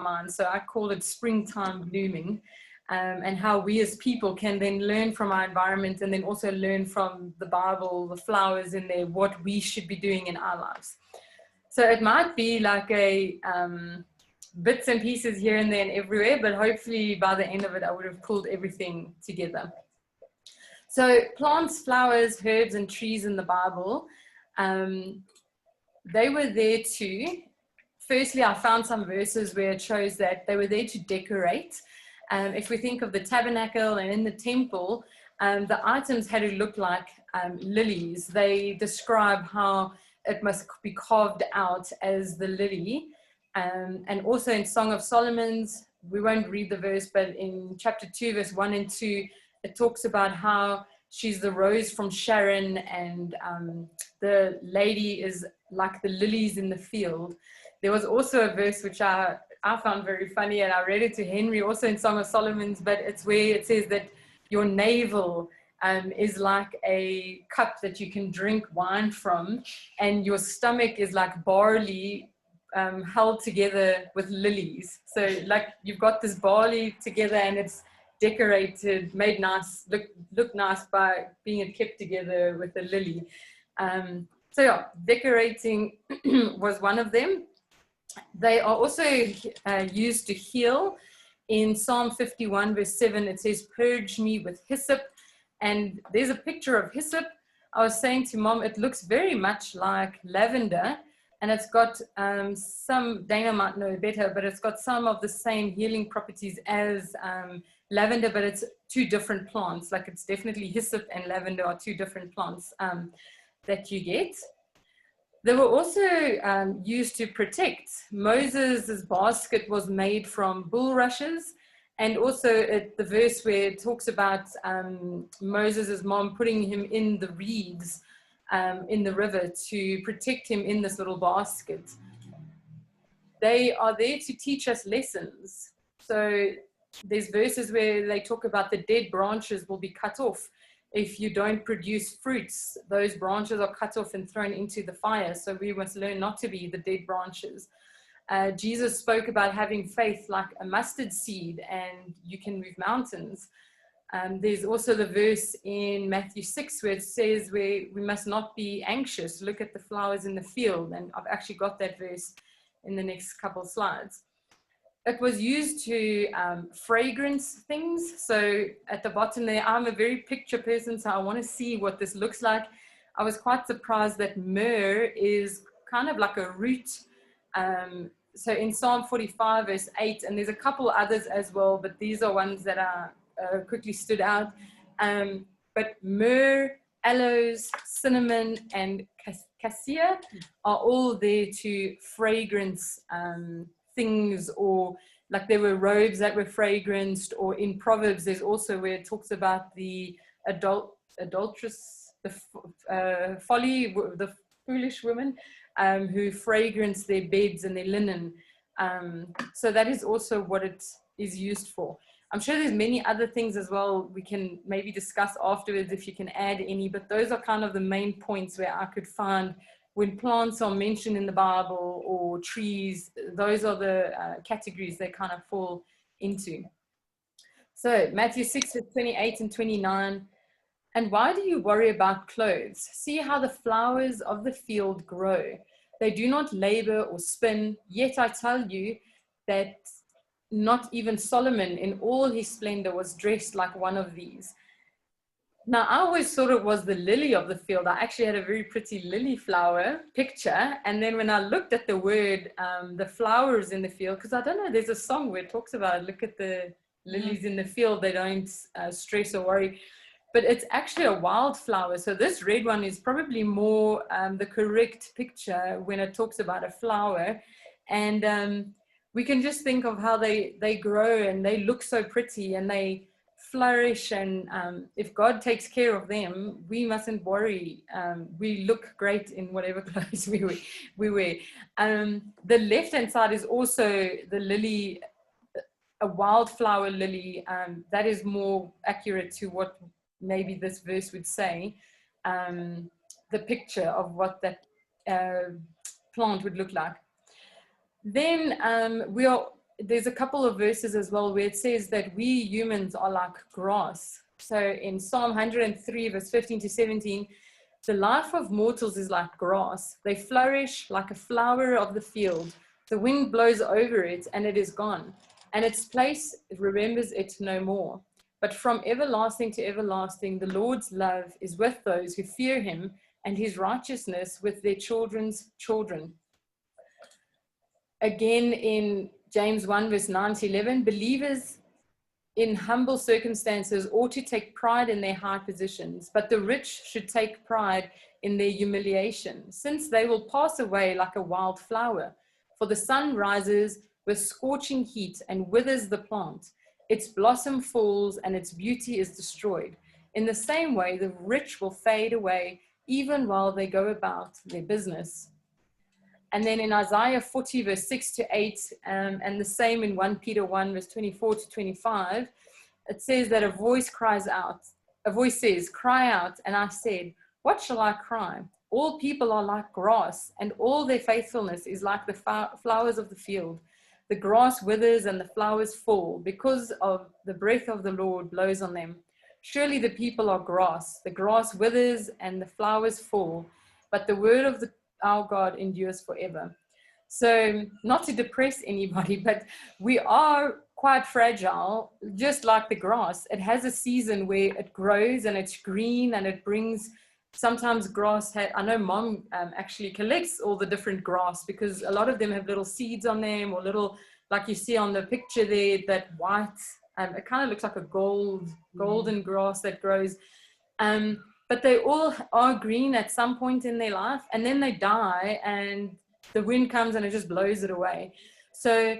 mind. So I call it springtime blooming, and how we as people can then learn from our environment and then also learn from the Bible, the flowers in there, what we should be doing in our lives. So it might be like a bits and pieces here and there and everywhere, but hopefully by the end of it, I would have pulled everything together. So plants, flowers, herbs, and trees in the Bible, they were there to, firstly, I found some verses where it shows that they were there to decorate. If we think of the tabernacle and in the temple, the items had to look like lilies. They describe how it must be carved out as the lily. And also in Song of Solomon's, we won't read the verse, but in chapter 2, verse 1 and 2, it talks about how she's the rose from Sharon, and the lady is like the lilies in the field. There was also a verse which I found very funny, and I read it to Henry also in Song of Solomon's, but it's where it says that your navel is like a cup that you can drink wine from, and your stomach is like barley held together with lilies. So like you've got this barley together and it's decorated, made nice, look nice by being kept together with a lily. So yeah, decorating was one of them. They are also used to heal. In Psalm 51 verse 7, it says, "Purge me with hyssop." And there's a picture of hyssop. I was saying to Mom, it looks very much like lavender, and it's got some, Dana might know better, but it's got some of the same healing properties as lavender, but it's two different plants. Like it's definitely hyssop and lavender are two different plants that you get. They were also used to protect. Moses' basket was made from bulrushes, and also the verse where it talks about Moses' mom putting him in the reeds in the river to protect him in this little basket. They are there to teach us lessons. So there's verses where they talk about the dead branches will be cut off. If you don't produce fruits, those branches are cut off and thrown into the fire. So we must learn not to be the dead branches. Jesus spoke about having faith like a mustard seed, and you can move mountains. There's also the verse in Matthew 6 where it says we must not be anxious. Look at the flowers in the field. And I've actually got that verse in the next couple slides. It was used to fragrance things. So at the bottom there, I'm a very picture person, so I want to see what this looks like. I was quite surprised that myrrh is kind of like a root. So in Psalm 45 verse 8, and there's a couple others as well, but these are ones that are quickly stood out. But myrrh, aloes, cinnamon, and cassia are all there to fragrance things, or like there were robes that were fragranced, or in Proverbs there's also where it talks about the adulteress, the folly, the foolish women who fragrance their beds and their linen. So that is also what it is used for. I'm sure there's many other things as well we can maybe discuss afterwards if you can add any, but those are kind of the main points where I could find when plants are mentioned in the Bible or trees. Those are the categories they kind of fall into. So Matthew 6 verse 28 and 29. "And why do you worry about clothes? See how the flowers of the field grow. They do not labor or spin. Yet I tell you that not even Solomon in all his splendor was dressed like one of these." Now, I always thought it was the lily of the field. I actually had a very pretty lily flower picture. And then when I looked at the word, the flowers in the field, because I don't know, there's a song where it talks about, look at the lilies in the field, they don't stress or worry. But it's actually a wildflower. So this red one is probably more the correct picture when it talks about a flower. And we can just think of how they grow and they look so pretty and they flourish. And if God takes care of them, we mustn't worry. We look great in whatever clothes we wear. The left-hand side is also the lily, a wildflower lily. That is more accurate to what maybe this verse would say, the picture of what that plant would look like. Then we are there's a couple of verses as well where it says that we humans are like grass. So in Psalm 103, verse 15 to 17, the life of mortals is like grass. They flourish like a flower of the field. The wind blows over it and it is gone, and its place remembers it no more. But from everlasting to everlasting, the Lord's love is with those who fear him, and his righteousness with their children's children. Again, in James 1, verse 9 to 11, believers in humble circumstances ought to take pride in their high positions, but the rich should take pride in their humiliation, since they will pass away like a wild flower. For the sun rises with scorching heat and withers the plant. Its blossom falls and its beauty is destroyed. In the same way, the rich will fade away even while they go about their business. And then in Isaiah 40, verse 6 to 8, and the same in 1 Peter 1, verse 24 to 25, it says that a voice cries out. A voice says, cry out. And I said, what shall I cry? All people are like grass, and all their faithfulness is like the flowers of the field. The grass withers and the flowers fall because of the breath of the Lord blows on them. Surely the people are grass. The grass withers and the flowers fall, but the word of our God endures forever. So not to depress anybody, but we are quite fragile, just like the grass. It has a season where it grows and it's green and it brings sometimes grass. I know mom actually collects all the different grass because a lot of them have little seeds on them or little, like you see on the picture there, that white, it kind of looks like a golden grass that grows. But they all are green at some point in their life, and then they die and the wind comes and it just blows it away. So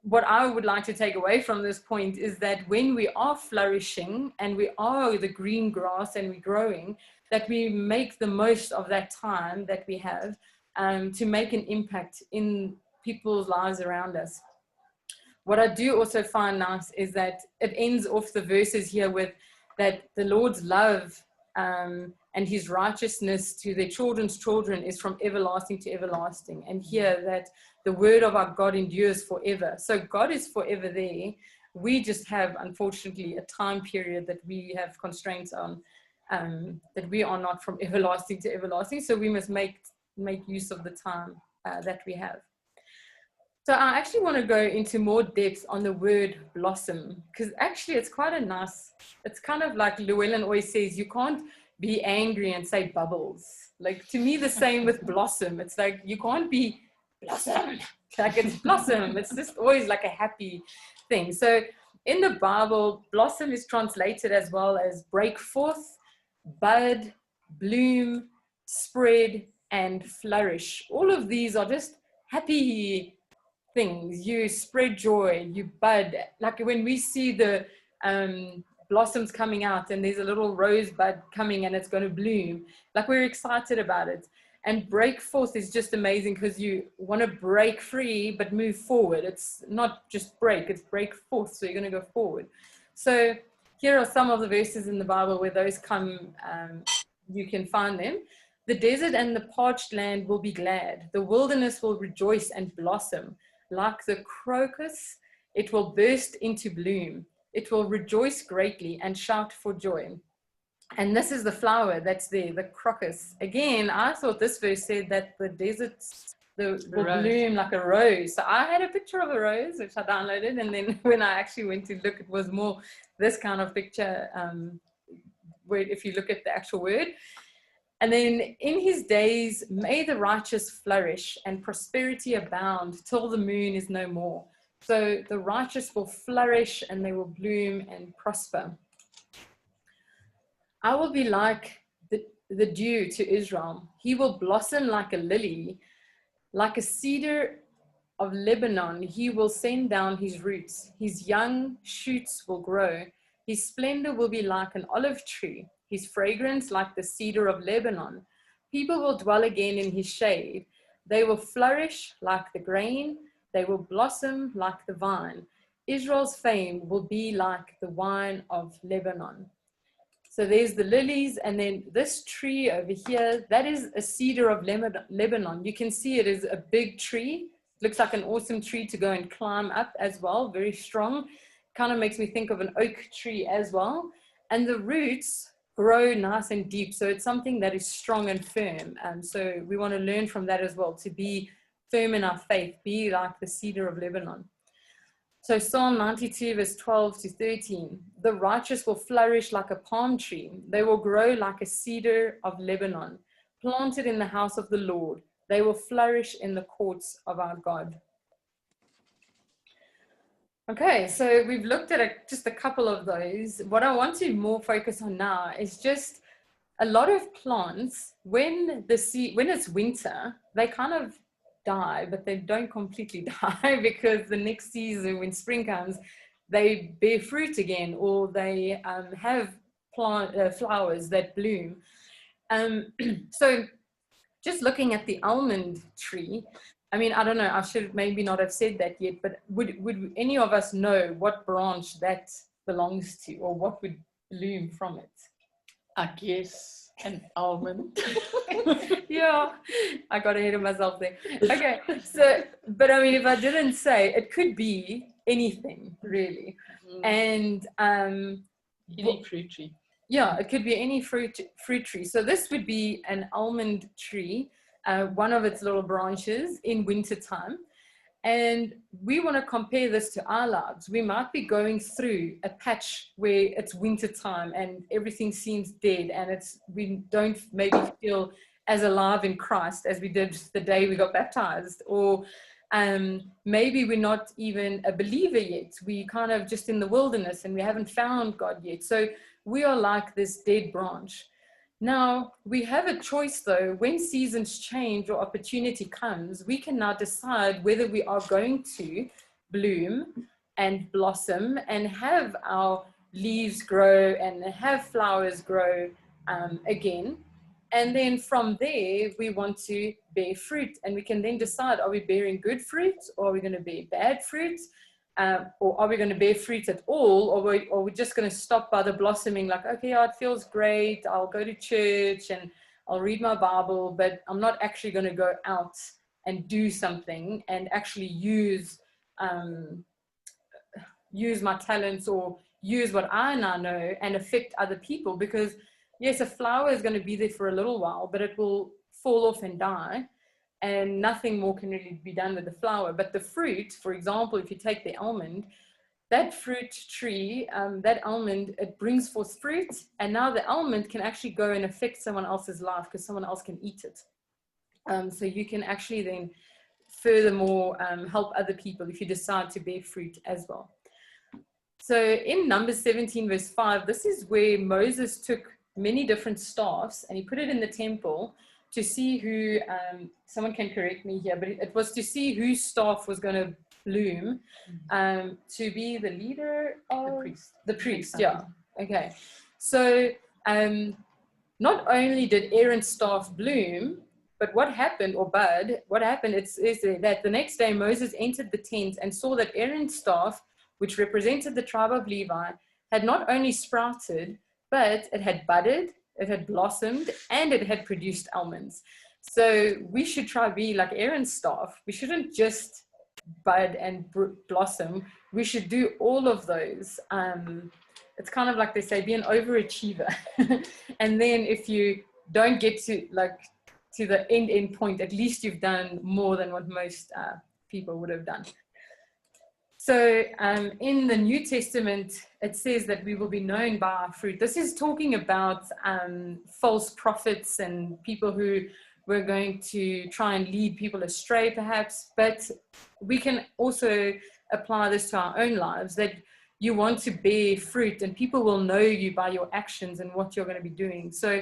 what I would like to take away from this point is that when we are flourishing and we are the green grass and we're growing, that we make the most of that time that we have to make an impact in people's lives around us. What I do also find nice is that it ends off the verses here with that the Lord's love and his righteousness to their children's children is from everlasting to everlasting. And here that the word of our God endures forever. So God is forever there. We just have, unfortunately, a time period that we have constraints on, that we are not from everlasting to everlasting. So we must make use of the time that we have. So I actually want to go into more depth on the word blossom, because actually it's quite a nice, it's kind of like Llewellyn always says, you can't be angry and say bubbles. Like to me, the same with blossom. It's like, you can't be blossom, like it's blossom. It's just always like a happy thing. So in the Bible, blossom is translated as well as break forth, bud, bloom, spread, and flourish. All of these are just happy things. You spread joy, you bud. Like when we see the blossoms coming out and there's a little rosebud coming and it's going to bloom, like we're excited about it. And break forth is just amazing because you want to break free but move forward. It's not just break, it's break forth, so you're going to go forward. So here are some of the verses in the Bible where those come, you can find them. The desert and the parched land will be glad. The wilderness will rejoice and blossom. Like the crocus, it will burst into bloom. It will rejoice greatly and shout for joy. And this is the flower that's there, the crocus. Again, I thought this verse said that the deserts will bloom like a rose. So I had a picture of a rose, which I downloaded. And then when I actually went to look, it was more this kind of picture, where if you look at the actual word. And then in his days, may the righteous flourish and prosperity abound till the moon is no more. So the righteous will flourish and they will bloom and prosper. I will be like the dew to Israel. He will blossom like a lily, like a cedar of Lebanon. He will send down his roots. His young shoots will grow. His splendor will be like an olive tree. His fragrance like the cedar of Lebanon. People will dwell again in his shade. They will flourish like the grain. They will blossom like the vine. Israel's fame will be like the wine of Lebanon. So there's the lilies, and then this tree over here, that is a cedar of Lebanon. You can see it is a big tree, looks like an awesome tree to go and climb up as well, very strong. Kind of makes me think of an oak tree as well. And the roots grow nice and deep, so it's something that is strong and firm. So we want to learn from that as well, to be firm in our faith, be like the cedar of Lebanon. So Psalm 92 verse 12 to 13, the righteous will flourish like a palm tree. They will grow like a cedar of Lebanon, planted in the house of the Lord. They will flourish in the courts of our God. Okay, so we've looked at just a couple of those. What I want to more focus on now is just a lot of plants, when it's winter, they kind of die, but they don't completely die, because the next season, when spring comes, they bear fruit again, or they have flowers that bloom. So just looking at the almond tree, I mean, I don't know, I should maybe not have said that yet, but would any of us know what branch that belongs to, or what would bloom from it? I guess an almond. Yeah, I got ahead of myself there. Okay, so, but I mean, if I didn't say, it could be anything, really. And any fruit tree. Yeah, it could be any fruit tree. So this would be an almond tree, one of its little branches in wintertime. And we want to compare this to our lives. We might be going through a patch where it's wintertime and everything seems dead, and we don't maybe feel as alive in Christ as we did the day we got baptized, or maybe we're not even a believer yet. We kind of just in the wilderness and we haven't found God yet. So we are like this dead branch. Now, we have a choice though. When seasons change or opportunity comes, we can now decide whether we are going to bloom and blossom and have our leaves grow and have flowers grow again. And then from there, we want to bear fruit. And we can then decide, are we bearing good fruit, or are we going to bear bad fruit? Or are we going to bear fruit at all, or are we just going to stop by the blossoming, like, okay, it feels great, I'll go to church and I'll read my Bible, but I'm not actually going to go out and do something and actually use my talents or use what I now know and affect other people. Because yes, a flower is going to be there for a little while, but it will fall off and die, and nothing more can really be done with the flower. But the fruit, for example, if you take the almond, that fruit tree, that almond, it brings forth fruit, and now the almond can actually go and affect someone else's life because someone else can eat it. So you can actually then furthermore help other people if you decide to bear fruit as well. So in Numbers 17 verse 5, this is where Moses took many different staffs and he put it in the temple to see who, someone can correct me here, but it was to see whose staff was going to bloom, to be the leader of the priest. Yeah. Okay. So not only did Aaron's staff bloom, but what happened, or bud, what happened is that the next day Moses entered the tent and saw that Aaron's staff, which represented the tribe of Levi, had not only sprouted, but it had budded, it had blossomed, and it had produced almonds. So we should try to be like Aaron's staff. We shouldn't just bud and blossom. We should do all of those. It's kind of like they say, be an overachiever. And then if you don't get to the end point, at least you've done more than what most people would have done. So in the New Testament, it says that we will be known by our fruit. This is talking about false prophets and people who were going to try and lead people astray, perhaps. But we can also apply this to our own lives, that you want to bear fruit and people will know you by your actions and what you're going to be doing. So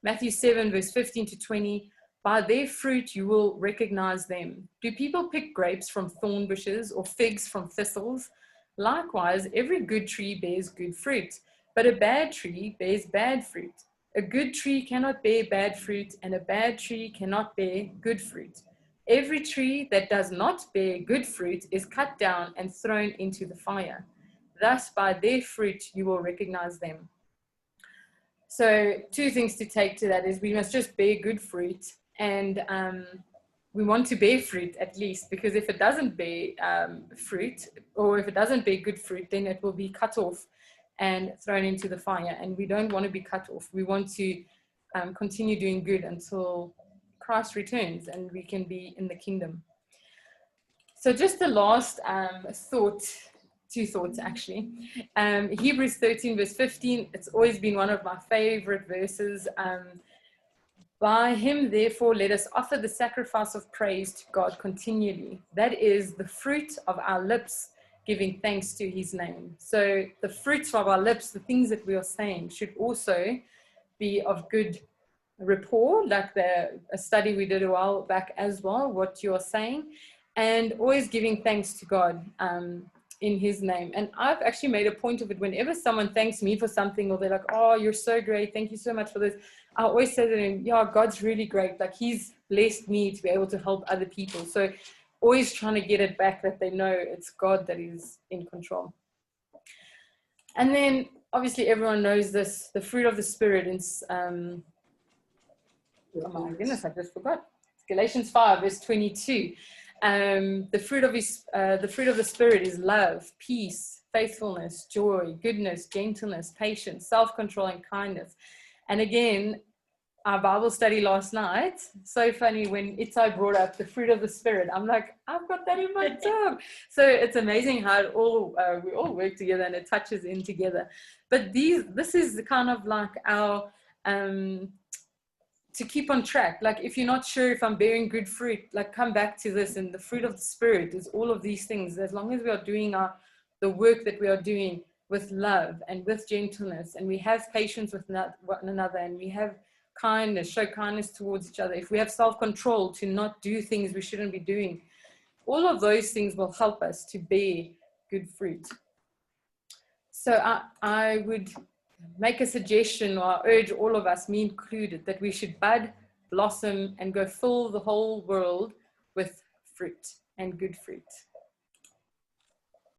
Matthew 7, verse 15 to 20, by their fruit you will recognize them. Do people pick grapes from thorn bushes or figs from thistles? Likewise, every good tree bears good fruit, but a bad tree bears bad fruit. A good tree cannot bear bad fruit, and a bad tree cannot bear good fruit. Every tree that does not bear good fruit is cut down and thrown into the fire. Thus, by their fruit you will recognize them. So two things to take to that is we must just bear good fruit, and we want to bear fruit at least, because if it doesn't bear fruit, or if it doesn't bear good fruit, then it will be cut off and thrown into the fire. And we don't want to be cut off. We want to continue doing good until Christ returns and we can be in the kingdom. So just the last thought, two thoughts actually. Hebrews 13 verse 15, it's always been one of my favorite verses. By him, therefore, let us offer the sacrifice of praise to God continually. That is the fruit of our lips, giving thanks to his name. So the fruits of our lips, the things that we are saying, should also be of good rapport, like a study we did a while back as well, what you are saying, and always giving thanks to God in his name. And I've actually made a point of it whenever someone thanks me for something, or they're like, oh, you're so great, thank you so much for this. I always say to them, yeah, God's really great. Like he's blessed me to be able to help other people. So always trying to get it back that they know it's God that is in control. And then obviously everyone knows this, the fruit of the Spirit. Oh my goodness, I just forgot. It's Galatians 5 verse 22. The fruit of the Spirit is love, peace, faithfulness, joy, goodness, gentleness, patience, self-control, and kindness. And again, our Bible study last night, so funny when Itzai brought up the fruit of the Spirit. I'm like, I've got that in my tongue. So it's amazing how it all we all work together and it touches in together. But this is the kind of like our to keep on track. Like if you're not sure if I'm bearing good fruit, like come back to this. And the fruit of the Spirit is all of these things. As long as we are doing the work that we are doing with love and with gentleness, and we have patience with one another, and we have kindness, show kindness towards each other, if we have self-control to not do things we shouldn't be doing, all of those things will help us to bear good fruit. So I would make a suggestion, or urge all of us, me included, that we should bud, blossom, and go fill the whole world with fruit and good fruit.